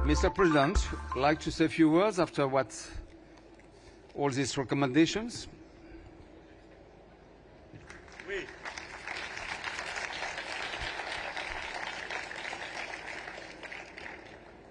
Mr. President, I'd like to say a few words after all these recommendations. Oui.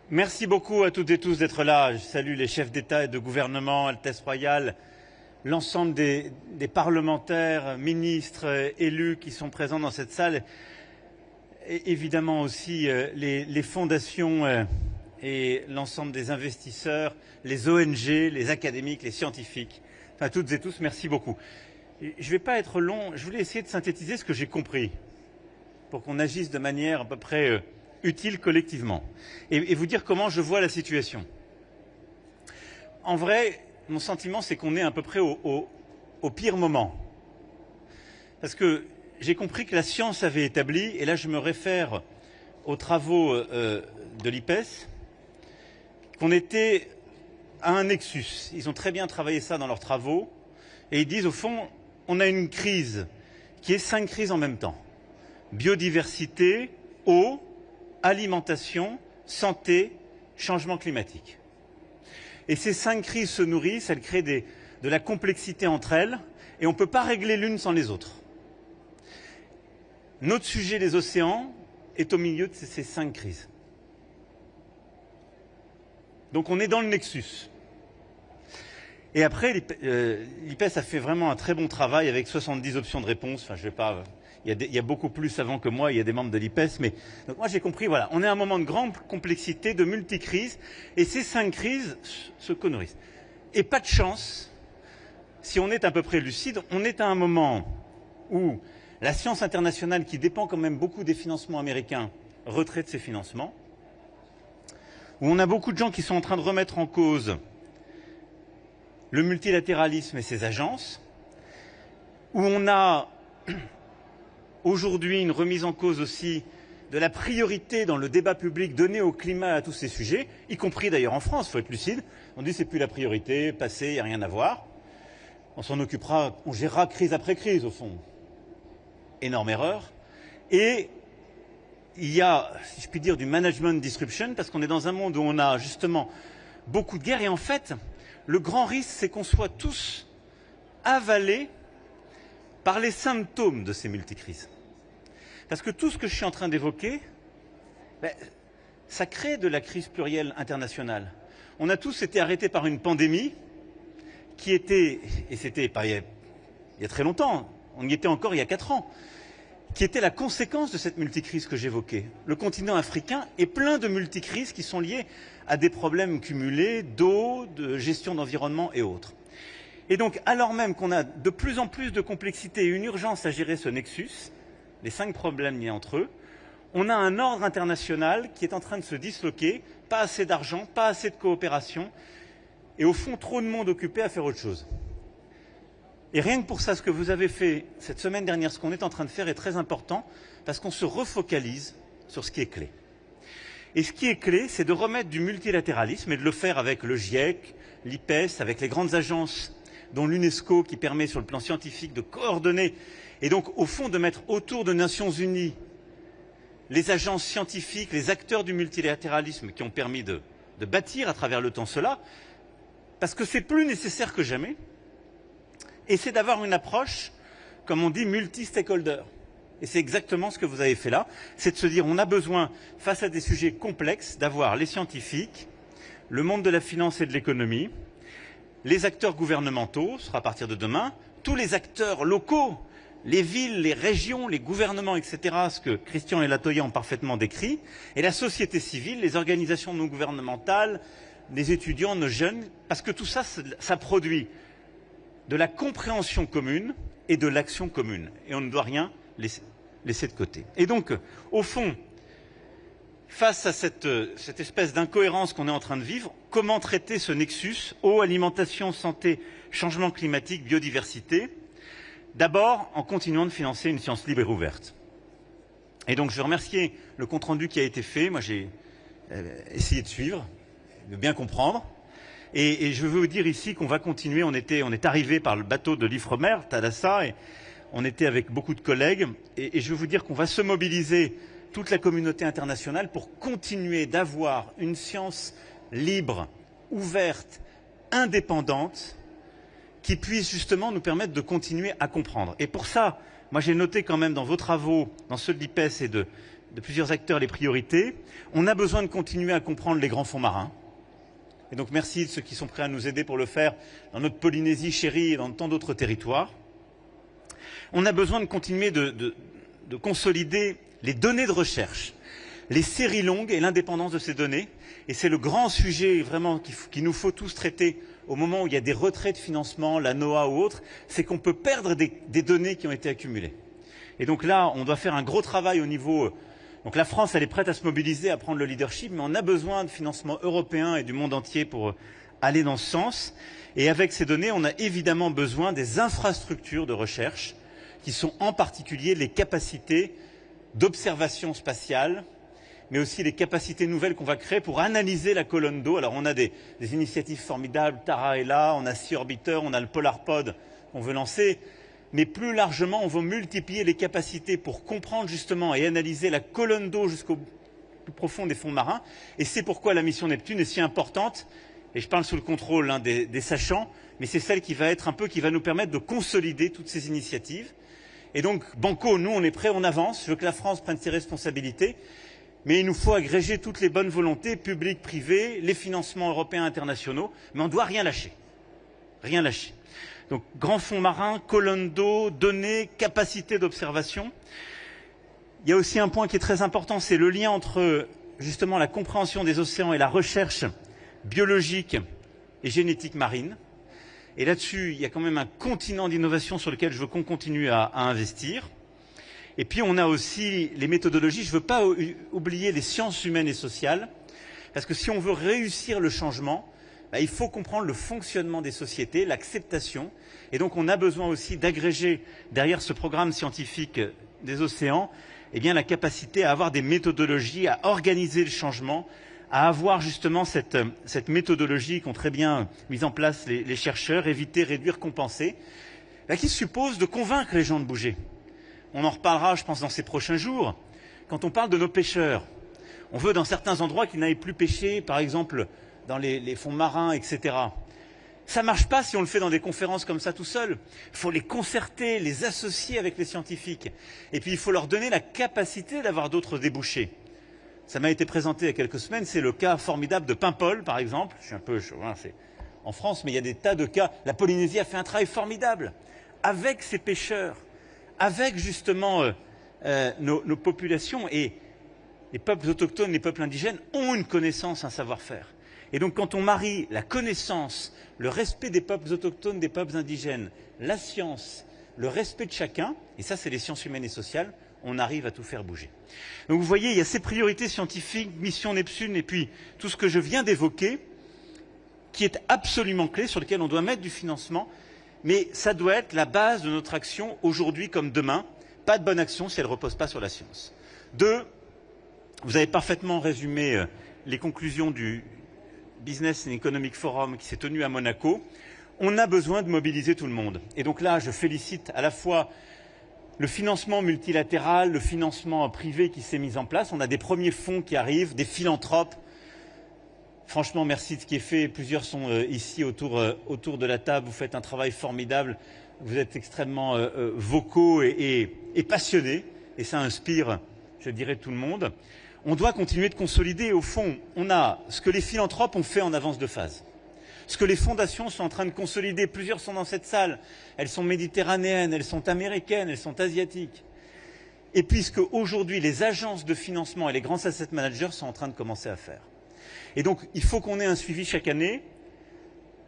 Merci beaucoup à toutes et tous d'être là. Je salue les chefs d'État et de gouvernement, Altesse Royale, l'ensemble des parlementaires, ministres, élus qui sont présents dans cette salle, et évidemment aussi les fondations et l'ensemble des investisseurs, les ONG, les académiques, les scientifiques. Enfin, toutes et tous, merci beaucoup. Je ne vais pas être long, je voulais essayer de synthétiser ce que j'ai compris pour qu'on agisse de manière à peu près utile collectivement et vous dire comment je vois la situation. En vrai, mon sentiment, c'est qu'on est à peu près au pire moment. Parce que j'ai compris que la science avait établi, et là je me réfère aux travaux de l'IPES, qu'on était à un nexus. Ils ont très bien travaillé ça dans leurs travaux, et ils disent au fond, on a une crise qui est 5 crises en même temps. Biodiversité, eau, alimentation, santé, changement climatique. Et ces 5 crises se nourrissent, elles créent de la complexité entre elles, et on ne peut pas régler l'une sans les autres. Notre sujet des océans est au milieu de ces 5 crises. Donc on est dans le nexus. Et après, l'IPES a fait vraiment un très bon travail avec 70 options de réponse. Enfin, je vais pas... Il y a beaucoup plus savants que moi, il y a des membres de l'IPES, mais donc moi j'ai compris, voilà, on est à un moment de grande complexité, de multicrises, et ces 5 crises se nourrissent. Et pas de chance, si on est à peu près lucide, on est à un moment où la science internationale, qui dépend quand même beaucoup des financements américains, retraite ses financements, où on a beaucoup de gens qui sont en train de remettre en cause le multilatéralisme et ses agences, où on a aujourd'hui une remise en cause aussi de la priorité dans le débat public donné au climat à tous ces sujets, y compris d'ailleurs en France, il faut être lucide. On dit c'est plus la priorité, passé, il n'y a rien à voir. On s'en occupera, on gérera crise après crise au fond. Énorme erreur. Et il y a, si je puis dire, du management disruption, parce qu'on est dans un monde où on a justement beaucoup de guerres, et en fait, le grand risque, c'est qu'on soit tous avalés par les symptômes de ces multicrises. Parce que tout ce que je suis en train d'évoquer, ça crée de la crise plurielle internationale. On a tous été arrêtés par une pandémie qui était, et c'était il y a très longtemps, on y était encore il y a 4 ans, qui était la conséquence de cette multicrise que j'évoquais. Le continent africain est plein de multicrises qui sont liées à des problèmes cumulés d'eau, de gestion d'environnement et autres. Et donc, alors même qu'on a de plus en plus de complexité et une urgence à gérer ce nexus, les 5 problèmes liés entre eux, on a un ordre international qui est en train de se disloquer, pas assez d'argent, pas assez de coopération, et au fond, trop de monde occupé à faire autre chose. Et rien que pour ça, ce que vous avez fait cette semaine dernière, ce qu'on est en train de faire est très important, parce qu'on se refocalise sur ce qui est clé. Et ce qui est clé, c'est de remettre du multilatéralisme, et de le faire avec le GIEC, l'IPES, avec les grandes agences, dont l'UNESCO, qui permet sur le plan scientifique de coordonner, et donc au fond de mettre autour de Nations Unies les agences scientifiques, les acteurs du multilatéralisme qui ont permis de bâtir à travers le temps cela, parce que c'est plus nécessaire que jamais, et c'est d'avoir une approche, comme on dit, multi-stakeholder. Et c'est exactement ce que vous avez fait là, c'est de se dire on a besoin, face à des sujets complexes, d'avoir les scientifiques, le monde de la finance et de l'économie, les acteurs gouvernementaux, ce sera à partir de demain, tous les acteurs locaux, les villes, les régions, les gouvernements, etc., ce que Christian et Latoya ont parfaitement décrit, et la société civile, les organisations non gouvernementales, les étudiants, nos jeunes, parce que tout ça, ça produit de la compréhension commune et de l'action commune. Et on ne doit rien laisser de côté. Et donc, au fond, face à cette espèce d'incohérence qu'on est en train de vivre, comment traiter ce nexus eau, alimentation, santé, changement climatique, biodiversité? D'abord, en continuant de financer une science libre et ouverte. Et donc, je veux remercier le compte-rendu qui a été fait. Moi, j'ai essayé de suivre, de bien comprendre. Et je veux vous dire ici qu'on va continuer. On est arrivé par le bateau de l'Ifremer, Thalassa, et on était avec beaucoup de collègues. Et je veux vous dire qu'on va se mobiliser toute la communauté internationale pour continuer d'avoir une science libre, ouverte, indépendante, qui puisse justement nous permettre de continuer à comprendre. Et pour ça, moi j'ai noté quand même dans vos travaux, dans ceux de l'IPES et de plusieurs acteurs, les priorités. On a besoin de continuer à comprendre les grands fonds marins. Et donc merci de ceux qui sont prêts à nous aider pour le faire dans notre Polynésie chérie et dans tant d'autres territoires. On a besoin de continuer de consolider les données de recherche, les séries longues et l'indépendance de ces données. Et c'est le grand sujet vraiment qu'il nous faut tous traiter au moment où il y a des retraits de financement, la NOAA ou autre, c'est qu'on peut perdre des données qui ont été accumulées. Et donc là, on doit faire un gros travail au niveau... Donc la France, elle est prête à se mobiliser, à prendre le leadership, mais on a besoin de financement européen et du monde entier pour aller dans ce sens. Et avec ces données, on a évidemment besoin des infrastructures de recherche, qui sont en particulier les capacités d'observation spatiale, mais aussi les capacités nouvelles qu'on va créer pour analyser la colonne d'eau. Alors on a des initiatives formidables, Tara est là, on a Sea Orbiter, on a le PolarPod qu'on veut lancer, mais plus largement on va multiplier les capacités pour comprendre justement et analyser la colonne d'eau jusqu'au plus profond des fonds marins. Et c'est pourquoi la mission Neptune est si importante, et je parle sous le contrôle des sachants, mais c'est celle qui va être un peu, qui va nous permettre de consolider toutes ces initiatives. Et donc, Banco, nous on est prêts, on avance, je veux que la France prenne ses responsabilités. Mais il nous faut agréger toutes les bonnes volontés, publiques, privées, les financements européens internationaux, mais on ne doit rien lâcher. Rien lâcher. Donc, grands fonds marins, colonnes d'eau, données, capacité d'observation. Il y a aussi un point qui est très important, c'est le lien entre, justement, la compréhension des océans et la recherche biologique et génétique marine. Et là-dessus, il y a quand même un continent d'innovation sur lequel je veux qu'on continue à investir. Et puis on a aussi les méthodologies. Je ne veux pas oublier les sciences humaines et sociales, parce que si on veut réussir le changement, il faut comprendre le fonctionnement des sociétés, l'acceptation. Et donc on a besoin aussi d'agréger derrière ce programme scientifique des océans, eh bien, la capacité à avoir des méthodologies, à organiser le changement, à avoir justement cette méthodologie qu'ont très bien mise en place les chercheurs, éviter, réduire, compenser, qui suppose de convaincre les gens de bouger. On en reparlera, je pense, dans ces prochains jours. Quand on parle de nos pêcheurs, on veut dans certains endroits qu'ils n'aillent plus pêcher, par exemple dans les fonds marins, etc. Ça ne marche pas si on le fait dans des conférences comme ça tout seul. Il faut les concerter, les associer avec les scientifiques. Et puis il faut leur donner la capacité d'avoir d'autres débouchés. Ça m'a été présenté il y a quelques semaines, c'est le cas formidable de Paimpol, par exemple. Je suis un peu... c'est en France, mais il y a des tas de cas. La Polynésie a fait un travail formidable avec ses pêcheurs, avec justement nos populations. Et les peuples autochtones, les peuples indigènes ont une connaissance, un savoir-faire. Et donc quand on marie la connaissance, le respect des peuples autochtones, des peuples indigènes, la science, le respect de chacun, et ça c'est les sciences humaines et sociales, on arrive à tout faire bouger. Donc vous voyez, il y a ces priorités scientifiques, mission Neptune, et puis tout ce que je viens d'évoquer, qui est absolument clé, sur lequel on doit mettre du financement, mais ça doit être la base de notre action aujourd'hui comme demain. Pas de bonne action si elle ne repose pas sur la science. 2, vous avez parfaitement résumé les conclusions du Business and Economic Forum qui s'est tenu à Monaco. On a besoin de mobiliser tout le monde. Et donc là, je félicite à la fois le financement multilatéral, le financement privé qui s'est mis en place. On a des premiers fonds qui arrivent, des philanthropes. Franchement, merci de ce qui est fait. Plusieurs sont ici autour de la table. Vous faites un travail formidable. Vous êtes extrêmement vocaux et passionnés. Et ça inspire, je dirais, tout le monde. On doit continuer de consolider. Au fond, on a ce que les philanthropes ont fait en avance de phase. Ce que les fondations sont en train de consolider. Plusieurs sont dans cette salle. Elles sont méditerranéennes, elles sont américaines, elles sont asiatiques. Et puisque aujourd'hui, les agences de financement et les grands asset managers sont en train de commencer à faire. Et donc, il faut qu'on ait un suivi chaque année.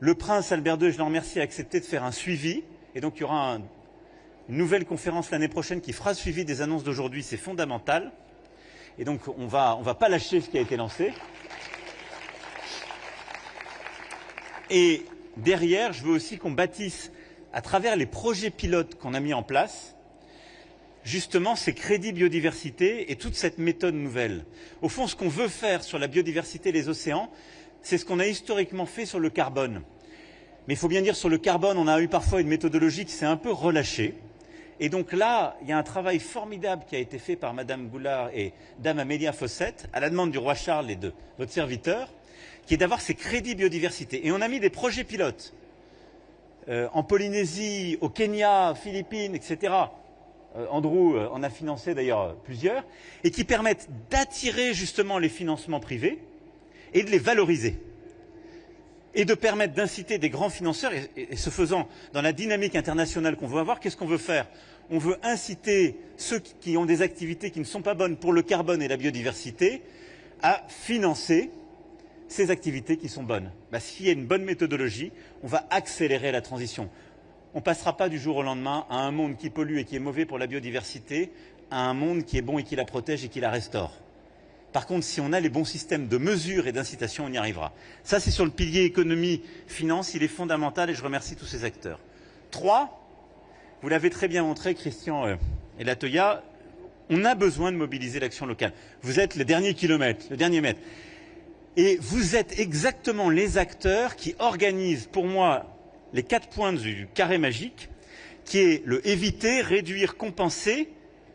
Le prince Albert II, je le remercie, a accepté de faire un suivi. Et donc, il y aura une nouvelle conférence l'année prochaine qui fera suivi des annonces d'aujourd'hui. C'est fondamental. Et donc, on va pas lâcher ce qui a été lancé. Et derrière, je veux aussi qu'on bâtisse, à travers les projets pilotes qu'on a mis en place, justement ces crédits biodiversité et toute cette méthode nouvelle. Au fond, ce qu'on veut faire sur la biodiversité et les océans, c'est ce qu'on a historiquement fait sur le carbone. Mais il faut bien dire, sur le carbone, on a eu parfois une méthodologie qui s'est un peu relâchée. Et donc là, il y a un travail formidable qui a été fait par Madame Goulard et Dame Amélia Fossette, à la demande du roi Charles et de votre serviteur, qui est d'avoir ces crédits biodiversité. Et on a mis des projets pilotes en Polynésie, au Kenya, Philippines, etc. Andrew en a financé d'ailleurs plusieurs, et qui permettent d'attirer justement les financements privés et de les valoriser. Et de permettre d'inciter des grands financeurs, et ce faisant, dans la dynamique internationale qu'on veut avoir, qu'est-ce qu'on veut faire? On veut inciter ceux qui ont des activités qui ne sont pas bonnes pour le carbone et la biodiversité à financer ces activités qui sont bonnes. S'il y a une bonne méthodologie, on va accélérer la transition. On ne passera pas du jour au lendemain à un monde qui pollue et qui est mauvais pour la biodiversité, à un monde qui est bon et qui la protège et qui la restaure. Par contre, si on a les bons systèmes de mesure et d'incitation, on y arrivera. Ça, c'est sur le pilier économie-finance, il est fondamental et je remercie tous ces acteurs. 3, vous l'avez très bien montré, Christian et Latoya, on a besoin de mobiliser l'action locale. Vous êtes le dernier kilomètre, le dernier mètre. Et vous êtes exactement les acteurs qui organisent, pour moi, les 4 points du carré magique, qui est le éviter, réduire, compenser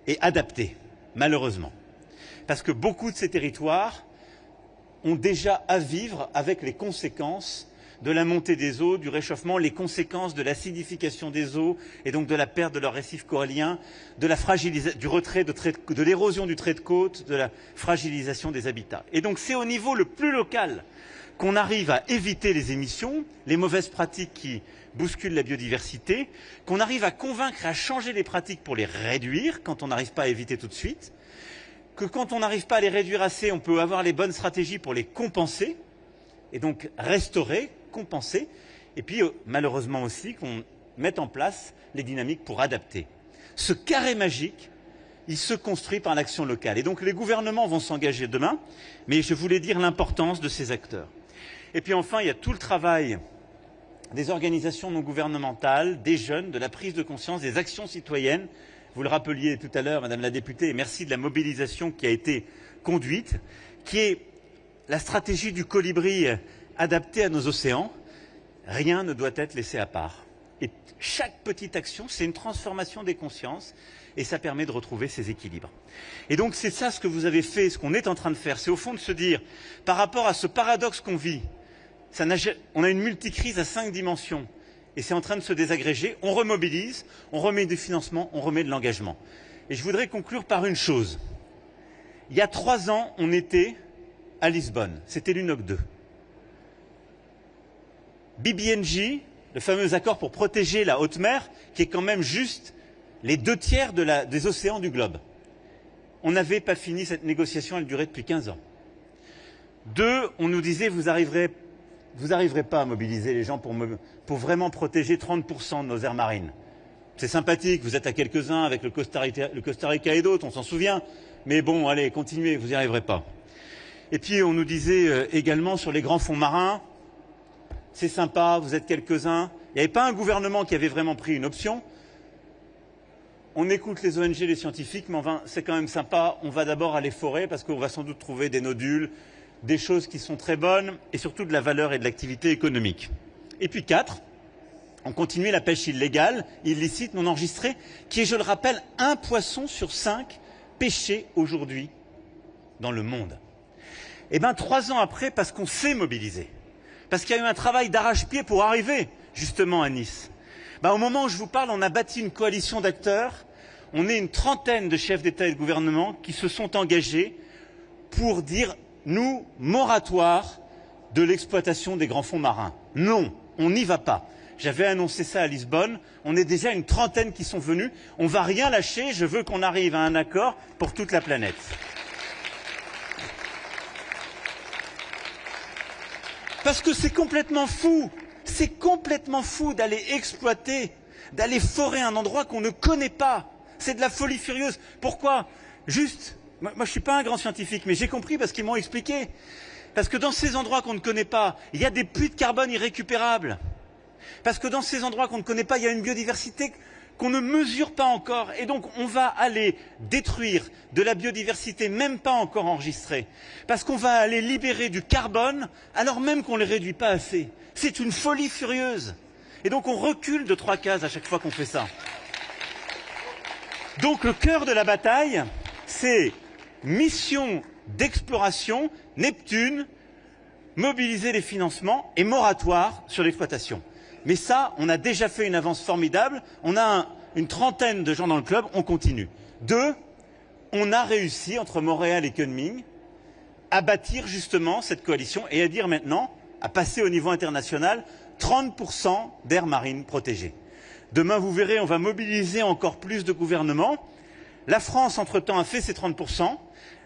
et adapter, malheureusement. Parce que beaucoup de ces territoires ont déjà à vivre avec les conséquences de la montée des eaux, du réchauffement, les conséquences de l'acidification des eaux et donc de la perte de leurs récifs coralliens, de la du retrait de l'érosion du trait de côte, de la fragilisation des habitats. Et donc c'est au niveau le plus local qu'on arrive à éviter les émissions, les mauvaises pratiques qui bousculent la biodiversité, qu'on arrive à convaincre et à changer les pratiques pour les réduire quand on n'arrive pas à éviter tout de suite, que quand on n'arrive pas à les réduire assez, on peut avoir les bonnes stratégies pour les compenser, et donc restaurer, compenser, et puis malheureusement aussi qu'on mette en place les dynamiques pour adapter. Ce carré magique, il se construit par l'action locale. Et donc les gouvernements vont s'engager demain, mais je voulais dire l'importance de ces acteurs. Et puis enfin, il y a tout le travail des organisations non gouvernementales, des jeunes, de la prise de conscience, des actions citoyennes. Vous le rappeliez tout à l'heure, Madame la députée, et merci de la mobilisation qui a été conduite, qui est la stratégie du colibri adaptée à nos océans. Rien ne doit être laissé à part. Et chaque petite action, c'est une transformation des consciences et ça permet de retrouver ces équilibres. Et donc c'est ça ce que vous avez fait, ce qu'on est en train de faire. C'est au fond de se dire, par rapport à ce paradoxe qu'on vit, on a une multicrise à 5 dimensions. Et c'est en train de se désagréger, on remobilise, on remet du financement, on remet de l'engagement. Et je voudrais conclure par une chose. Il y a 3 ans, on était à Lisbonne, c'était l'UNOC 2. BBNJ, le fameux accord pour protéger la haute mer, qui est quand même juste les 2/3 des océans du globe. On n'avait pas fini cette négociation, elle durait depuis 15 ans. 2, on nous disait, vous n'arriverez pas à mobiliser les gens pour vraiment protéger 30% de nos aires marines. C'est sympathique, vous êtes à quelques-uns avec le Costa Rica et d'autres, on s'en souvient, mais bon, allez, continuez, vous n'y arriverez pas. Et puis on nous disait également sur les grands fonds marins, c'est sympa, vous êtes quelques-uns. Il n'y avait pas un gouvernement qui avait vraiment pris une option. On écoute les ONG, les scientifiques, mais enfin, c'est quand même sympa, on va d'abord aller forer parce qu'on va sans doute trouver des nodules, des choses qui sont très bonnes et surtout de la valeur et de l'activité économique. Et puis 4, on continue la pêche illégale, illicite, non enregistrée, qui est, je le rappelle, 1 poisson sur 5 pêché aujourd'hui dans le monde. Et bien 3 ans après, parce qu'on s'est mobilisé, parce qu'il y a eu un travail d'arrache-pied pour arriver justement à Nice, au moment où je vous parle, on a bâti une coalition d'acteurs, on est une 30aine de chefs d'État et de gouvernement qui se sont engagés pour dire nous, moratoire de l'exploitation des grands fonds marins. Non, on n'y va pas. J'avais annoncé ça à Lisbonne, on est déjà une 30aine qui sont venus, on ne va rien lâcher, je veux qu'on arrive à un accord pour toute la planète. Parce que c'est complètement fou d'aller exploiter, d'aller forer un endroit qu'on ne connaît pas. C'est de la folie furieuse. Pourquoi? Juste, moi je ne suis pas un grand scientifique, mais j'ai compris parce qu'ils m'ont expliqué. Parce que dans ces endroits qu'on ne connaît pas, il y a des puits de carbone irrécupérables. Parce que dans ces endroits qu'on ne connaît pas, il y a une biodiversité qu'on ne mesure pas encore. Et donc on va aller détruire de la biodiversité même pas encore enregistrée. Parce qu'on va aller libérer du carbone alors même qu'on ne les réduit pas assez. C'est une folie furieuse. Et donc on recule de 3 cases à chaque fois qu'on fait ça. Donc le cœur de la bataille, c'est mission d'exploration, Neptune, mobiliser les financements et moratoire sur l'exploitation. Mais ça, on a déjà fait une avance formidable. On a une trentaine de gens dans le club, on continue. 2, on a réussi, entre Montréal et Kunming, à bâtir justement cette coalition et à dire maintenant, à passer au niveau international, 30% d'aires marines protégées. Demain, vous verrez, on va mobiliser encore plus de gouvernements. La France, entre-temps, a fait ses 30%.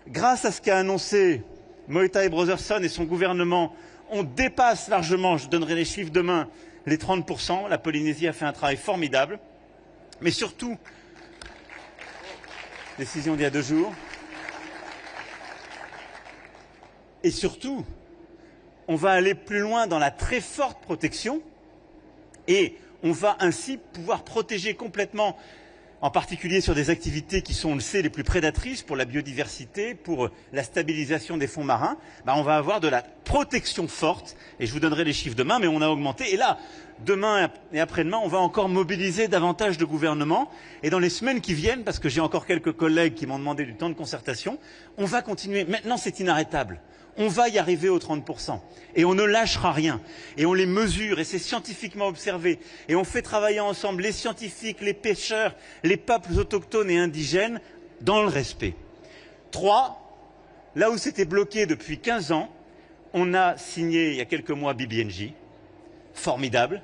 Grâce à ce qu'a annoncé Moïta Brotherson et son gouvernement, on dépasse largement, je donnerai les chiffres demain, les 30%. La Polynésie a fait un travail formidable. Mais surtout, décision d'il y a 2 jours, et surtout, on va aller plus loin dans la très forte protection et on va ainsi pouvoir protéger complètement, en particulier sur des activités qui sont, on le sait, les plus prédatrices pour la biodiversité, pour la stabilisation des fonds marins. On va avoir de la protection forte, et je vous donnerai les chiffres demain, mais on a augmenté. Et là, demain et après-demain, on va encore mobiliser davantage de gouvernements. Et dans les semaines qui viennent, parce que j'ai encore quelques collègues qui m'ont demandé du temps de concertation, on va continuer. Maintenant, c'est inarrêtable. On va y arriver aux 30%. Et on ne lâchera rien. Et on les mesure, et c'est scientifiquement observé. Et on fait travailler ensemble les scientifiques, les pêcheurs, les peuples autochtones et indigènes, dans le respect. 3, là où c'était bloqué depuis 15 ans, on a signé il y a quelques mois BBNJ. Formidable.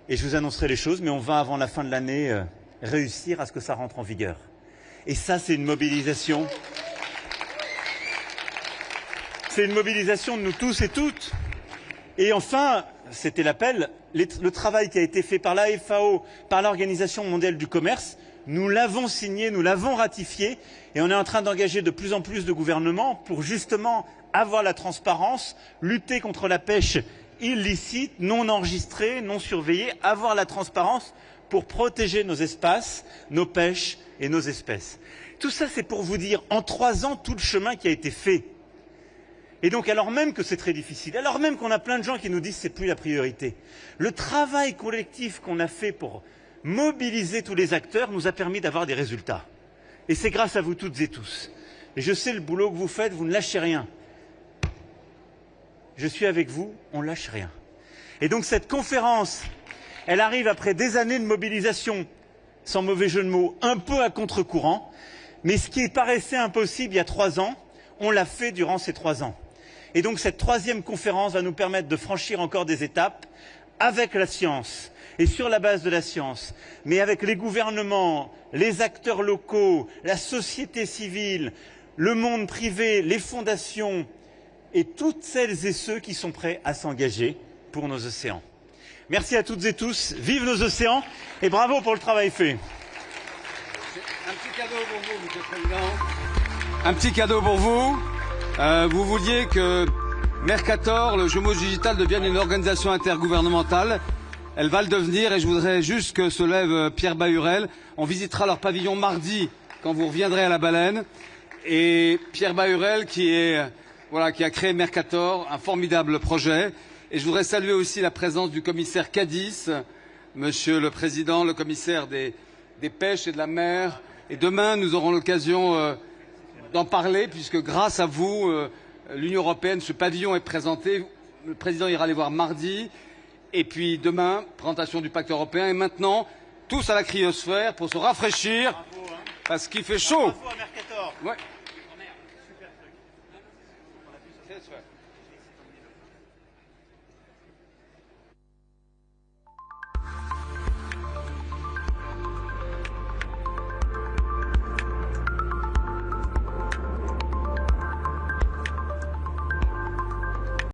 Et je vous annoncerai les choses, mais on va, avant la fin de l'année, réussir à ce que ça rentre en vigueur. Et ça, c'est une mobilisation. C'est une mobilisation de nous tous et toutes. Et enfin, c'était l'appel, le travail qui a été fait par la FAO, par l'Organisation mondiale du commerce, nous l'avons signé, nous l'avons ratifié, et on est en train d'engager de plus en plus de gouvernements pour justement avoir la transparence, lutter contre la pêche illicite, non enregistrée, non surveillée, avoir la transparence pour protéger nos espaces, nos pêches et nos espèces. Tout ça, c'est pour vous dire, en 3 ans, tout le chemin qui a été fait. Et donc, alors même que c'est très difficile, alors même qu'on a plein de gens qui nous disent que ce n'est plus la priorité, le travail collectif qu'on a fait pour mobiliser tous les acteurs nous a permis d'avoir des résultats. Et c'est grâce à vous toutes et tous. Et je sais le boulot que vous faites, vous ne lâchez rien. Je suis avec vous, on ne lâche rien. Et donc cette conférence, elle arrive après des années de mobilisation, sans mauvais jeu de mots, un peu à contre-courant, mais ce qui paraissait impossible il y a 3 ans, on l'a fait durant ces 3 ans. Et donc cette 3e conférence va nous permettre de franchir encore des étapes avec la science et sur la base de la science, mais avec les gouvernements, les acteurs locaux, la société civile, le monde privé, les fondations et toutes celles et ceux qui sont prêts à s'engager pour nos océans. Merci à toutes et tous, vive nos océans et bravo pour le travail fait. Un petit cadeau pour vous, Monsieur le Président. Un petit cadeau pour vous. Vous vouliez que Mercator, le jumeau digital, devienne une organisation intergouvernementale. Elle va le devenir et je voudrais juste que se lève Pierre Bahurel. On visitera leur pavillon mardi quand vous reviendrez à la Baleine. Et Pierre Bahurel qui a créé Mercator, un formidable projet. Et je voudrais saluer aussi la présence du commissaire Cadiz, Monsieur le Président, le commissaire des pêches et de la mer. Et demain, nous aurons l'occasion d'en parler, puisque grâce à vous, l'Union européenne, ce pavillon est présenté. Le président ira les voir mardi. Et puis demain, présentation du pacte européen. Et maintenant, tous à la cryosphère pour se rafraîchir, Bravo, hein. parce qu'il fait chaud. Bravo à Mercator. Ouais. Super truc.